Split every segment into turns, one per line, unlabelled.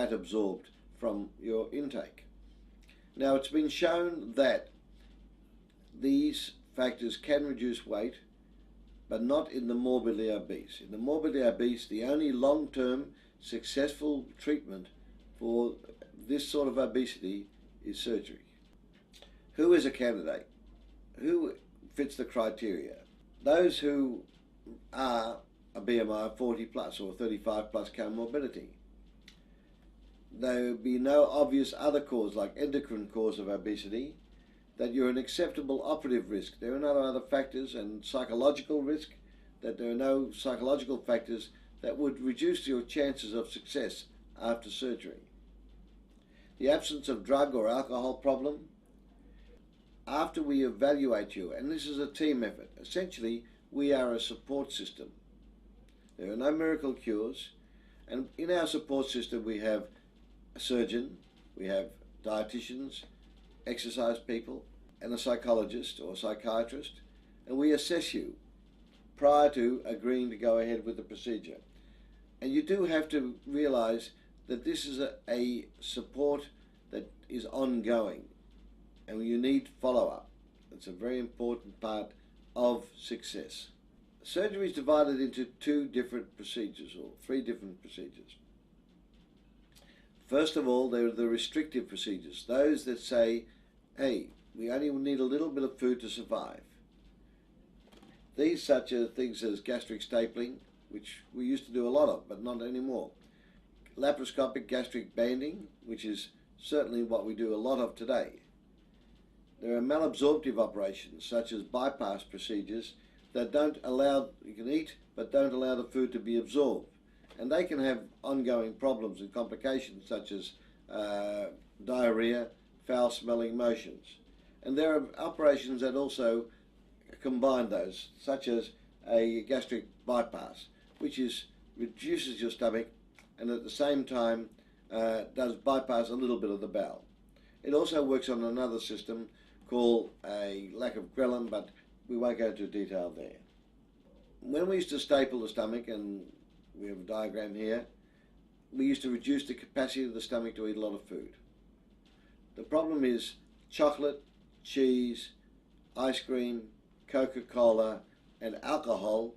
fat absorbed from your intake. Now, it's been shown that these factors can reduce weight, but not in the morbidly obese. In the morbidly obese, the only long-term successful treatment for this sort of obesity is surgery. Who is a candidate? Who fits the criteria? Those who are a BMI of 40 plus or 35 plus comorbidity. There will be no obvious other cause like endocrine cause of obesity, that you're an acceptable operative risk. There are no other factors, and psychological risk, that there are no psychological factors that would reduce your chances of success after surgery. The absence of drug or alcohol problem. After we evaluate you, and this is a team effort, essentially we are a support system. There are no miracle cures, and in our support system we have a surgeon, we have dietitians, exercise people, and a psychologist or psychiatrist, and we assess you prior to agreeing to go ahead with the procedure. And you do have to realize that this is a support that is ongoing, and you need follow-up. It's a very important part of success. Surgery is divided into two different procedures, or three different procedures. First of all, there are the restrictive procedures, those that say, hey, we only need a little bit of food to survive. These such as things as gastric stapling, which we used to do a lot of, but not anymore. Laparoscopic gastric banding, which is certainly what we do a lot of today. There are malabsorptive operations, such as bypass procedures, that don't allow, you can eat, but don't allow the food to be absorbed. And they can have ongoing problems and complications, such as diarrhea, foul-smelling motions. And there are operations that also combine those, such as a gastric bypass, which reduces your stomach and at the same time does bypass a little bit of the bowel. It also works on another system called a lack of ghrelin, but we won't go into detail there. When we used to staple the stomach, and we have a diagram here, we used to reduce the capacity of the stomach to eat a lot of food. The problem is chocolate, cheese, ice cream, Coca-Cola, and alcohol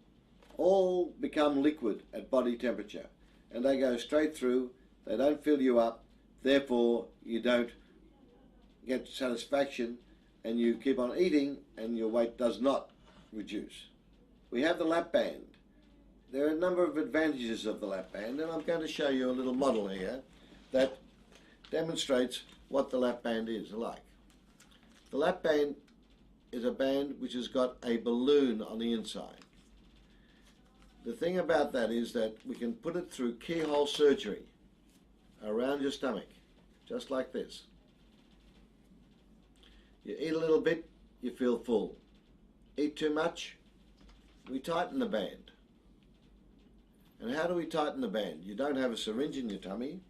all become liquid at body temperature, and they go straight through. They don't fill you up, therefore you don't get satisfaction, and you keep on eating and your weight does not reduce. We have the lap band. There are a number of advantages of the lap band, and I'm going to show you a little model here that demonstrates what the lap band is like. The lap band is a band which has got a balloon on the inside. The thing about that is that we can put it through keyhole surgery around your stomach, just like this. You eat a little bit, you feel full. Eat too much, we tighten the band. And how do we tighten the band? You don't have a syringe in your tummy.